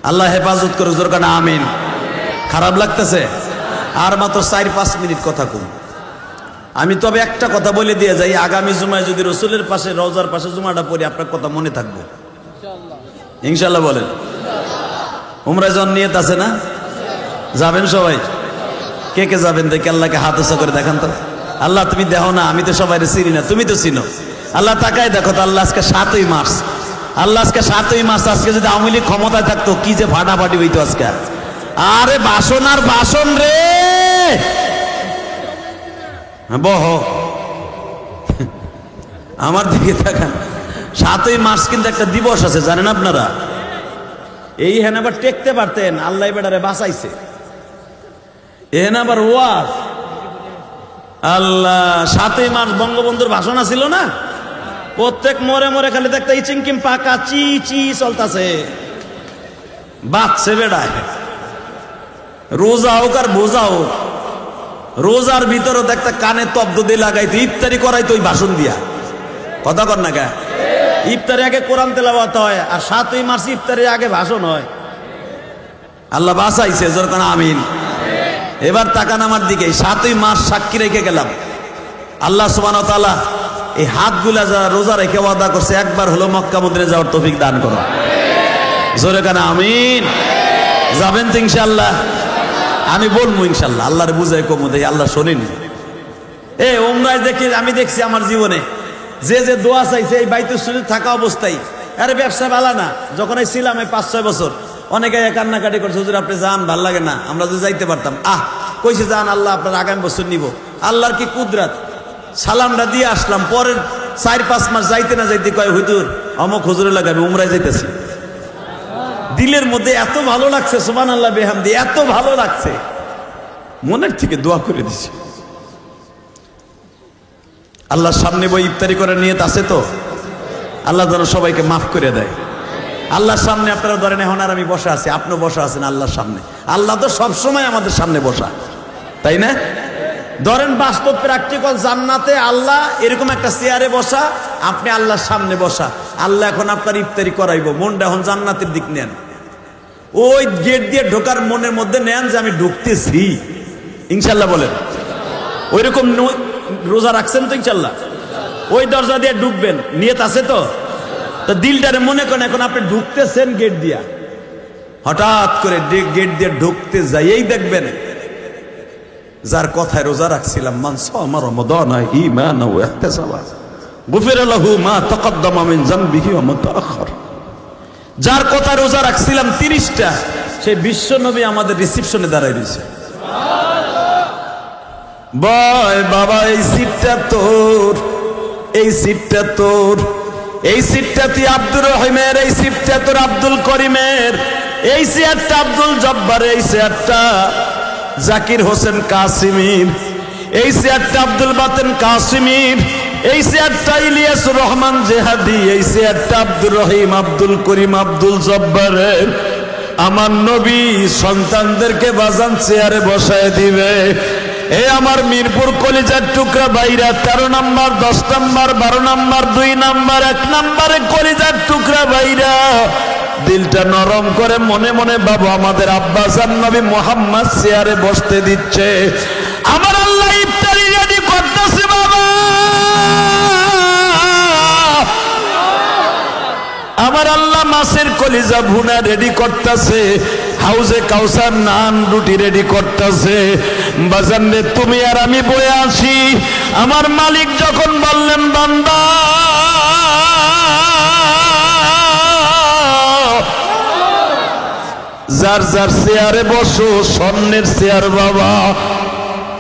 আল্লাহ হেফাজত করে, জোর কানা আমিন। খারাপ লাগতেছে? আর মাত্র 4-5 মিনিট কথা কম। আমি তবে একটা কথা বলে দিয়ে যাই, আগামী জুমায় যদি রসুলের পাশে রওজার পাশে জুমাটা পড়ি, আপনার কথা মনে থাকবে ইনশাল্লাহ। বলেন উমরা জন নিয়ত আছে না? যাবেন সবাই? কে কে যাবেন দেখে আল্লাহকে হাত উঁচা করে দেখান তো। আল্লাহ তুমি দেখো না, আমি তো সবাই চিনি না, তুমি তো চিনো। আল্লাহ তাকাই দেখো তো, আল্লাহ আজকে 7ই মার্চ, আল্লাহ আজকে 7ই মার্চ। আজকে যদি আওয়ামী লীগ ক্ষমতায় থাকতো কি যে ফাটাফাটি হইতো আজকে। আরে বাসন আর বাসন রে, বহ আমার দিকে তাকান। 7ই মার্চ কিন্তু একটা দিবস আছে, জানেন আপনারা? এই হেন আবার টেকতে পারতেন, আল্লাহ বেটারে বাঁচাইছে। এহেন আবার ওয়াজ আল্লাহ। 7ই মার্চ বঙ্গবন্ধুর ভাষণ ছিল না? প্রত্যেক মোড়ে মোড়ে খালি দেখতে ইচিংকিম পাকা চি চি চলতেছে, বাচ্চে বেড়ায়। রোজা হোক আর বোঝা হোক, রোজার ভিতরে দেখতে কানে তব্দ দিয়ে লাগাইতো, ইফতারি করাইতো ওই ভাষণ দিয়া। কথা কর না কে? ইফতারি আগে কোরআন তেলাওয়াত হয়, আর 7ই মার্চ ইফতারির আগে ভাষণ হয়। আল্লাহ বাঁচাইছে, জোর কানা আমিন। এবার তাকান আমার দিকে। 7ই মার্চ সাক্ষী রেখে গেলাম, আল্লাহ সুবহানাহু ওয়া তাআলা এই হাতগুলা যারা রোজা রেখে ওয়াদা করছে, একবার হলো মক্কা মদিনা যাওয়ার তৌফিক দান করো। জোরে কানা আমিন। যাবেন তো ইনশাআল্লাহ? আমি বলবো ইনশাআল্লাহ, আল্লাহর বুঝাই কমু দেই, আল্লাহ শোনেনি। ওমরায় দেখি, আমি দেখছি আমার জীবনে যে যে দোয়া চাইছে এই বাইতুল শরীফ থাকা অবস্থায়। আরে ব্যবসা ভালো না, যখন ছিলাম এই 5-6 বছর, অনেকে কান্নাকাটি করছে, হুজুর আপনি যান, ভাল লাগে না, আমরা যদি যাইতে পারতাম। কইছে যান, আল্লাহ আপনার আগামী বছর নিব। আল্লাহর কি কুদরত, সালামটা দিয়ে আসলাম। পরের 4-5 মাস যাইতে না যাইতে কয়, হুজুর অমুক হুজুরের লাগে আমি উমরায় যাইতেছি। দিলের মধ্যে এত ভালো লাগছে, সুবহানাল্লাহ বিহামদি, এত ভালো লাগছে, মনের থেকে দোয়া করে দিছি। আল্লাহর সামনে বই ইফতারি করার নিয়ত আছে তো? আল্লাহ যেন সবাইকে মাফ করে দেয়। আল্লাহর সামনে আপনারা ধরেন এখন আর আমি বসা আছি, আপনিও বসা আছেন আল্লাহর সামনে। আল্লাহ তো সবসময় আমাদের সামনে বসা, তাই না? ধরেন বাস্তব প্র্যাকটিক্যাল জান্নাতে আল্লাহ এরকম একটা চেয়ারে বসা, আপনি আল্লাহর সামনে বসা। আল্লাহ এখন আপনার ইফতারি করাইব, মনটা এখন জান্নাতের দিক নেন। ওই গেট দিয়ে ঢোকার মনের মধ্যে নেন যে আমি ঢুকতেছি ইনশাল্লাহ। বলেন ওইরকম রোজা রাখছেন তো ইনশাল্লাহ? ওই দরজা দিয়ে ঢুকবেন, নিয়ত আছে তো? তো দিলটারে মনে করেন এখন আপনি ঢুকতেছেন গেট দিয়া। হঠাৎ করে গেট দিয়ে ঢুকতে যাইয়েই দেখবেন যার কথায় রোজা রাখছিলাম, মান সামা রমাদানা ঈমানান ওয়া ইহতিসাবা গুফিরা লাহু মা তাকাদ্দামা মিন যামবিহি ওয়া মা তাআখার। যার কথা রোজা রাখছিলাম 30টা, সেই বিশ্ব নবী আমাদের রিসিপশনে দাঁড়ায় রয়েছে। বয় বাবা, এই সিটটা তোর, এই সিটটা তোর, এই সিটটা তুই আব্দুর রহিমের, এই সিটটা তোর আব্দুল করিমের, এই চেয়ারটা আব্দুল জব্বারের, এই চেয়ারটা জাকির হোসেন কাসিমির, এই চেয়ারটা আব্দুল বাতেন কাসিমির, এই চেয়ারটা ইলিয়াসুর রহমান জেহাদি, এই চেয়ারটা আব্দুর রহিম, আব্দুল করিম, আব্দুল জব্বারের। আমার নবী সন্তানদেরকে বাজান চেয়ারে বসায় দিবে। এ আমার মিরপুর কলিজার টুকরা ভাইরা, 13 নম্বর, 10 নম্বর, 12 নম্বর, 2 নম্বর, 1 নম্বরে কলিজার টুকরা ভাইরা, দিলটা নরম করে মনে মনে বাবা, আমাদের আব্বাজান নবী মুহাম্মদ চেয়ারে বসতে দিচ্ছে, আমার আল্লাহ ইফতারি রেডি করতেছে বাবা, আমার আল্লাহ মাছের কলিজা ভুনা রেডি করতেছে, হাউজে কাউসার নান রুটি রেডি করতেছে। বাজান রে, তুমি আর আমি বয়ে আছি। আমার মালিক যখন বললেন বান্দা যার যার চেয়ারে বসো, স্বর্ণের চেয়ার বাবা,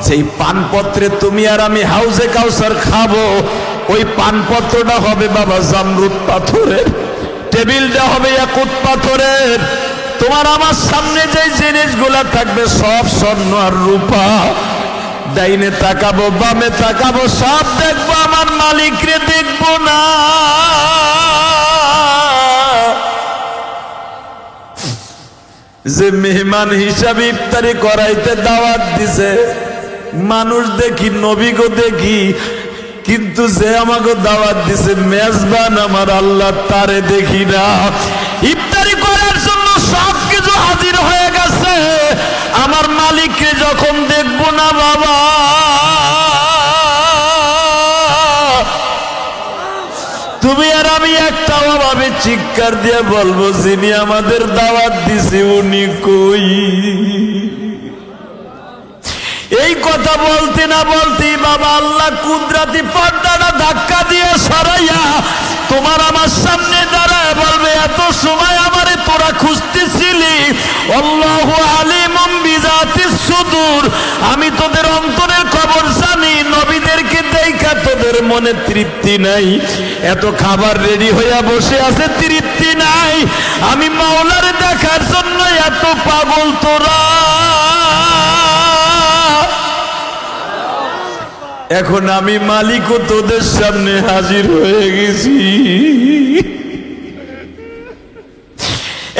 যেই পানপত্রে তুমি আর আমি হাউজে কাউসার খাবো, ওই পানপত্রটা হবে বাবা জামরুদ পাথরের, টেবিলটা হবে ইয়াকুত পাথরের, তোমার আমার সামনে যে জিনিসগুলা থাকবে সব স্বর্ণ আর রূপা, ডাইনে তাকাবো বামে তাকাবো সব দেখবো, আমার মালিকরে দেখবো না। যে মেহমান হিসাবে ইফতারি করাইতে দাওয়াত দিছে, মানুষ দেখি নবীগো দেখি, কিন্তু যে আমাকে দাওয়াত দিছে মেজবান আমার আল্লাহ, তারে দেখি না। ইফতারি করার জন্য সব কিছু হাজির হয়ে গেছে, আমার মালিককে যখন দেখবো না বাবা, তুমি আর আমি একটা অভাবে চিৎকার দিয়ে বলবো, যিনি আমাদের দাওয়াত দিছে উনি কই? এই কথা বলতে না বলতেই বাবা আল্লাহ কুদরতি পর্দাটা ধাক্কা দিয়ে সরাইয়া তোমার আমার সামনে দাঁড়ায় বলবে, এত সময় আমারে তোরা খুঁজতেছিলি, আল্লাহু আলিমুম বিযাতিস সুদূর, আমি তোদের অন্তরের খবর জানি, নবীদেরকে দেখা তোদের মনে তৃপ্তি নাই, এত খাবার রেডি হইয়া বসে আছে তৃপ্তি নাই, আমি মাওলারে দেখার জন্য এত পাগল তোরা। এখন আমি মালিকও তোদের সামনে হাজির হয়ে গেছি,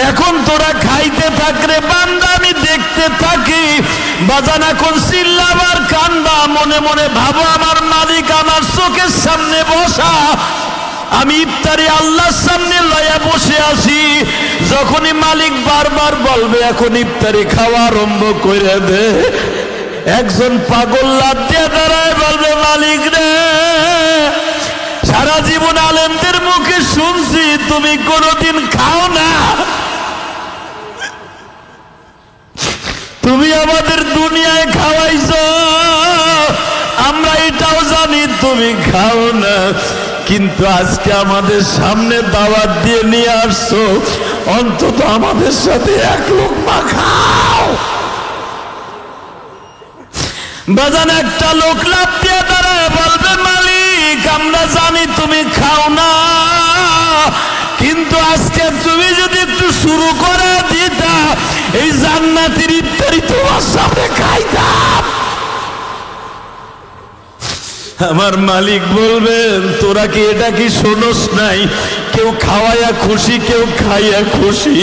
এখন তোরা খাইতে থাকরে বান্দা, আমি দেখতে থাকি। বাজান এখন চিল্লাবার কান্দা, মনে মনে ভাবো আমার মালিক আমার চোখের সামনে বসা, আমি ইফতারি আল্লাহর সামনে লয়া বসে আছি। যখনই মালিক বারবার বলবে এখন ইফতারি খাওয়া আরম্ভ করে দে, একজন পাগল লাফ দিয়ে দাঁড়ায় বলবে, মালিক রে, সারা জীবন আলেমদের মুখে শুনছি তুমি কোনোদিন খাও না, তুমি আমাদের দুনিয়ায় খাওয়াইছো, আমরা এটাও জানি তুমি খাও না, কিন্তু আজকে আমাদের সামনে দাওয়াত দিয়ে নিয়ে আসছো, অন্তত আমাদের সাথে এক লোকমা খাও। বাজান একটা লোক লাফ দিয়ে দাঁড়ায় বলবে, মালিক আমরা জানি তুমি খাও না, কিন্তু আজকে তুমি যদি একটু শুরু করে দিতা, এই জান্নাতের ইফতারি তোমার সামনে খাইতাম। আমার মালিক বলবেন, তোরা কি এটা কি শোনস নাই, কেউ খাওয়াইয়া খুশি কেউ খাইয়া খুশি,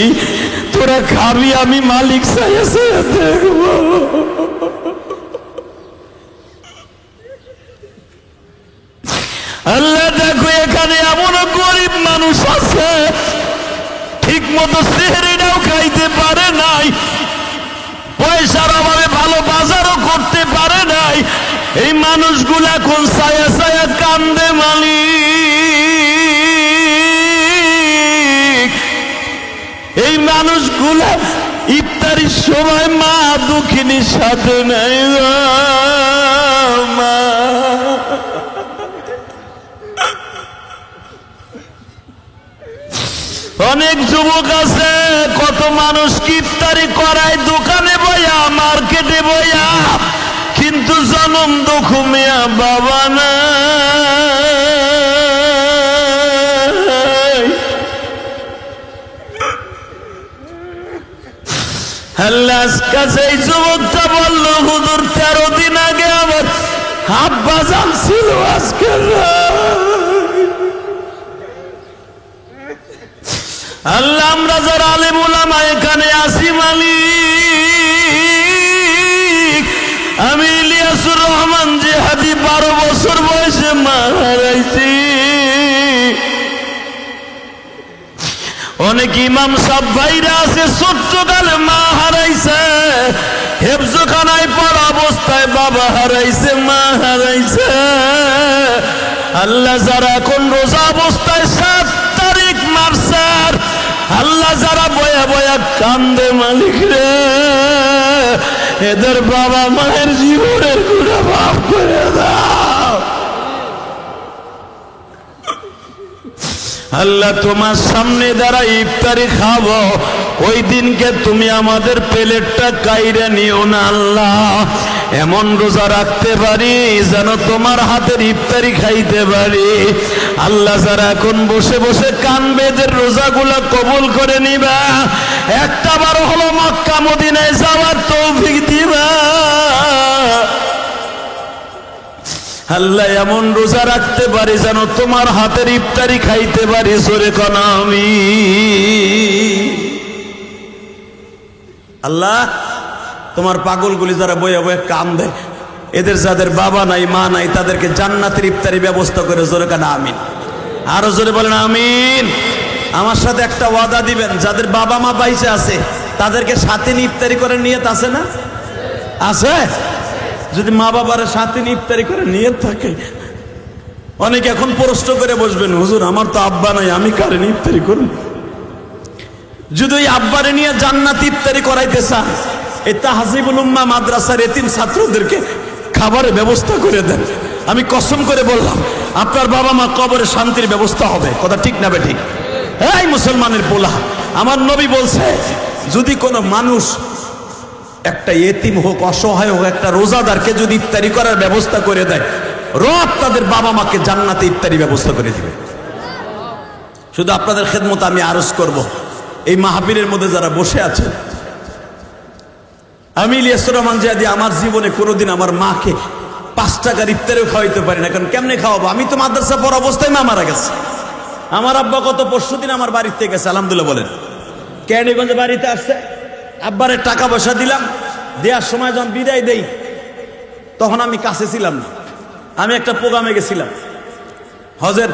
তোরা খাবি, আমি মালিক চাইয়া চাইয়া দেখবো। আল্লাহ দেখো এখানে এমন গরিব মানুষ আছে ঠিক মতো সেহরিটাও খাইতে পারে নাই, পয়সার অভাবে ভালো বাজারও করতে পারে নাই, এই মানুষগুলা এখন ছায়া ছায়া কান্দে, মালিক এই মানুষগুলা ইফতারির সময় মা দুঃখিনীর সাথে নাই, মা অনেক যুবক আছে, কত মানুষ ইফতারি করায় দোকানে বইয়া মার্কেটে বইয়া, কিন্তু জনম দুঃখ মিয়া বাবা না। আল্লাহ কাছে এই যুবকটা বলল, হুজুর 13 দিন আগে আমার আব্বা জান ছিল, আজকে আল্লাহ আমরা যারা আলেম উলামা এখানে আসি, মালিক আমি ইলিয়াস ইলিয়াসুর রহমান জিহাদি 12 বছর বয়সে মা হারাইছি। অনেক ইমাম সাহেব ভাইরা আছে ছোট্টকালে মা হারাইছে, হেফজখানায় পড়া অবস্থায় বাবা হারাইছে, মা হারাইছে। আল্লাহ যারা এখন রোজা অবস্থায় 7 তারিখ মারছে, আল্লাহ যারা বয়া বয়া কান্দে মালিক রে, এদের বাবা মায়ের জীবনের গুণা মাফ করে দাও। আল্লাহ তোমার সামনে দ্বারা ইফতারি খাবো, ওই দিনকে তুমি আমাদের প্লেটটা কাইরে নিও না আল্লাহ। এমন রোজা রাখতে পারি যেন তোমার হাতের ইফতারি খাইতে পারি। আল্লাহ যারা এখন বসে বসে কানবে, এদের রোজাগুলো কবুল করে নিবা। একটা বার হলো মক্কা মদিনায় যাওয়ার তৌফিক দিবা আল্লাহ। এমন রোজা রাখতে পারি যেন তোমার হাতের ইফতারি খাইতে পারি। জোরে কোন আমিন। আল্লাহ তোমার পাগলগুলি যারা বয়ে বয়ে কান্দে, এদের যাদের বাবা নাই মা নাই, তাদেরকে জান্নাতের ইফতারি ব্যবস্থা করে। জোরে কোন আমিন। আরো জোরে বলেন আমিন। আমার সাথে একটা ওয়াদা দিবেন, যাদের বাবা মা বাইসে আছে তাদেরকে সাথে নিয়ে ইফতারি করে নিয়ত আছে না? আছে? যদি মা বাবার সাথে নিয়ে ইফতারি করে নিয়ত থাকে, অনেকে এখন প্রশ্ন করে বসবেন, হুজুর আমার তো আব্বা নাই, আমি কারে নিয়ে ইফতারি করব? যদি ওই আব্বারে নিয়ে জান্নাত ইফতারি করাইতে চান, এই তাহজিবুল উম্মাহ মাদ্রাসার এতিম ছাত্রদেরকে খাবারের ব্যবস্থা করে দেন। আমি কসম করে বললাম, আপনার বাবা মা কবরে শান্তির ব্যবস্থা হবে। কথা ঠিক না বেঠিক? এই মুসলমানের পোলা, আমার নবী বলছে, যদি কোনো মানুষ একটা এতিম হোক, অসহায় হোক, একটা রোজাদারকে যদি ইফতারি করার ব্যবস্থা করে দেয়, রব তাদের বাবা মাকে জান্নাতে ইফতারি ব্যবস্থা করে দিবে। শুধু আপনাদের খেদমত আমি আরজ করব, এই মাহফিলের মধ্যে যারা বসে আছেন, আমি ইলিয়াসুর রহমান জিহাদি আমার জীবনে কোনোদিন আমার মাকে 5 টাকার ইফতারিও খাওয়াইতে পারি না। কারণ কেমনে খাওয়াবো? আমি তো মাদ্রাসা পড়া অবস্থায় মা মারা গেছে। আমার আব্বা গত পরশুদিন আমার বাড়িতে গেছে, আলহামদুলিল্লাহ বলেন। কেরানীগঞ্জে বাড়িতে আসছে, আব্বারে টাকা পয়সা দিলাম, দেওয়ার সময় যখন বিদায় দেই, তখন আমি কাছে ছিলাম না। আমি একটা প্রোগ্রামে গেছিলাম, হজের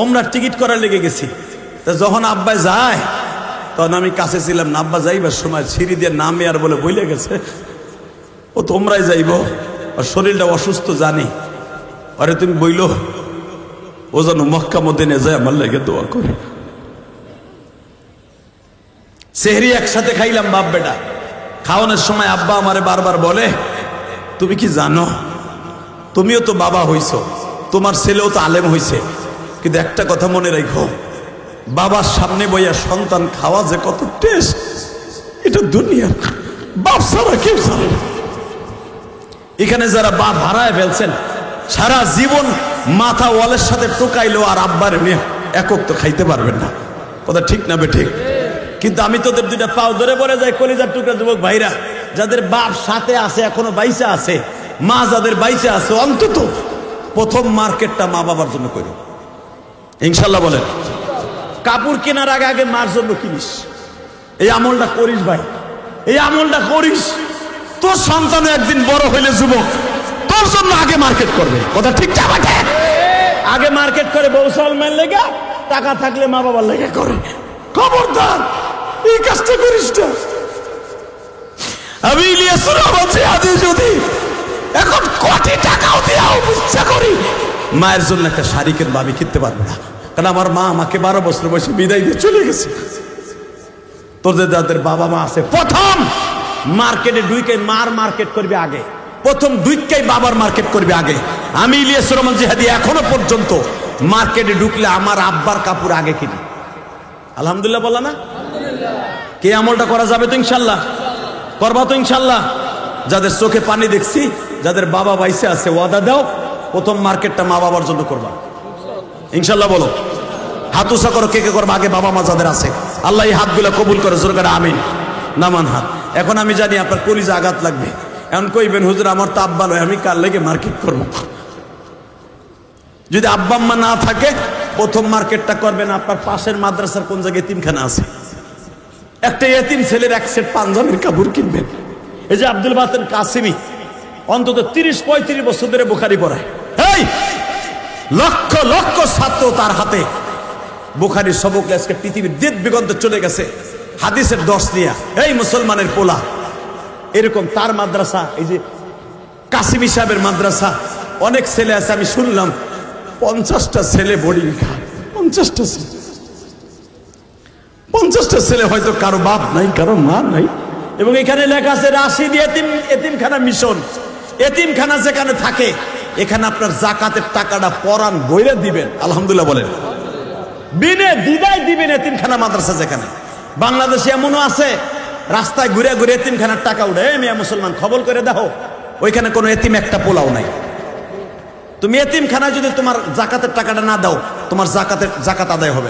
ওমরার টিকিট করার লেগে গেছি। তা যখন আব্বা যায়, তখন আমি কাছে ছিলাম না। আব্বা যাইবার সময় সিঁড়ি দিয়ে নামে আর বলে বইলে গেছে, ও তোমরাই যাইব, আর শরীরটা অসুস্থ জানি, আরে তুমি বইলো ও যেন মক্কা মদিনায় যায় আমার লেগে দোয়া করে। সেহরি একসাথে খাইলাম বাপ বেটা। খাওয়ানোর সময় আব্বা আমারে বারবার বলে, তুমি কি জানো, তুমিও তো বাবা হইছো, তোমার ছেলেও তো আলেম হইছে, কিন্তু একটা কথা মনে রাখো, বাবার সামনে বইয়া সন্তান খাওয়া যে কত টেস্ট, এটা দুনিয়ার বাপ ছাড়া কেউ জানে না। এখানে যারা বাপ হারায় ফেলছেন, সারা জীবন মাথা ওয়ালের সাথে টোকাইলো আর আব্বারে নিয়ে একক তো খাইতে পারবেন না। কথা ঠিক না বে ঠিক? কিন্তু আমি তোদের 2টা পাও ধরে বলে যাই, কলিজার টুকরা যুবক ভাইরা, যাদের বাপ সাথে আছে, এখনো বাইচা আছে, মা যাদের বাইচা আছে, অন্তত প্রথম মার্কেটটা মা বাবার জন্য করো, ইনশাল্লাহ বলেন। কাপড় কেনার আগে আগে মার জন্য কিনিস। এই আমলটা করিস ভাই, এই আমলটা করিস। তোর সন্তান একদিন বড় হইলে যুবক, তোর জন্য আগে মার্কেট করবে। কথা ঠিক না? আগে মার্কেট করে বউ সালমান লেগে, টাকা থাকলে মা বাবার লেগে করে। খবরদার এই কাজটা করিস না। আমি ইলিয়াসুর রহমান জিহাদি যদি এখন কোটি টাকাও দেওয়া ইচ্ছা করি, মায়ের জন্য একটা শাড়ি কিনবো, আমি কিনতে পারবো না। কারণ আমার মা আমাকে 12 বছর বয়সে বিদায় দিয়ে চলে গেছে। তোদের যাদের বাবা মা আছে, প্রথম মার্কেটে ঢুকে মার মার্কেট করবে আগে, প্রথম ঢুকেই বাবার মার্কেট করবে আগে। আমি ইলিয়াসুর রহমান জিহাদি এখনো পর্যন্ত মার্কেটে ঢুকলে আমার আব্বার কাপড় আগে কিনি। আলহামদুলিল্লাহ বলা না? কে আমলটা করা যাবে তো ইনশাল্লাহ? করবা তো ইনশাল্লাহ? যাদের চোখে পানি দেখছি, যাদের বাবা বাইসে আছে, ওয়াদা দাও প্রথম মার্কেটটা মা বাবার জন্য করবা ইনশাল্লাহ। বলো, হাত উঁচা করো, কে কে করবা আগে বাবা মা যাদের আছে। আল্লাহ এই হাতগুলো কবুল করে, জোর করে আমিন। নামান হাত। এখন আমি জানি আপনার কলিজা আঘাত লাগবে, এখন কইবেন হুজুর আমার তো আব্বা নয়, আমি কার লেগে মার্কেট করব? যদি আব্বা আম্মা না থাকে, প্রথম মার্কেটটা করবেন আপনার পাশের মাদ্রাসার কোন জায়গায় এতিমখানা আছে, একটা এতিম ছেলের 1 সেট পাঞ্জাবির কাপড় কিনবেন। এই যে আব্দুল বাতেন কাসিমি, অন্তত 30-35 বছর ধরে বুখারী পড়ায়। এই লক্ষ লক্ষ ছাত্র তার হাতে বুখারীর সবক আজকে পৃথিবীর দিক দিগন্তে চলে গেছে হাদিসের 10 নিয়া। এই মুসলমানের পোলা এরকম তার মাদ্রাসা, এই যে কাসিমি সাহেবের মাদ্রাসা, অনেক ছেলে আছে আমি শুনলাম 50টা ছেলে বোর্ডিং খায়। 50টা ছেলে, হয়তো কারো বাপ নাই, কারো মা নাই। এবং এখানে লেখা আছে রাশিদ এতিমখানা মিশন। এতিমখানা যেখানে থাকে এখানে আপনার যাকাতের টাকাটা পরাণ বইরে দিবেন, আলহামদুলিল্লাহ বলেন, বিনে দ্বিধায় দিবেন। এতিমখানা মাদ্রাসা যেখানে, বাংলাদেশে এমনও আছে রাস্তায় ঘুরে ঘুরে এতিমখানার টাকা উঠে। মিয়া মুসলমান খবর করে দেখো, ওইখানে কোনো এতিম একটা পোলাও নাই। তুমি এতিমখানায় যদি তোমার যাকাতের টাকাটা না দাও, তোমার জাকাত আদায় হবে।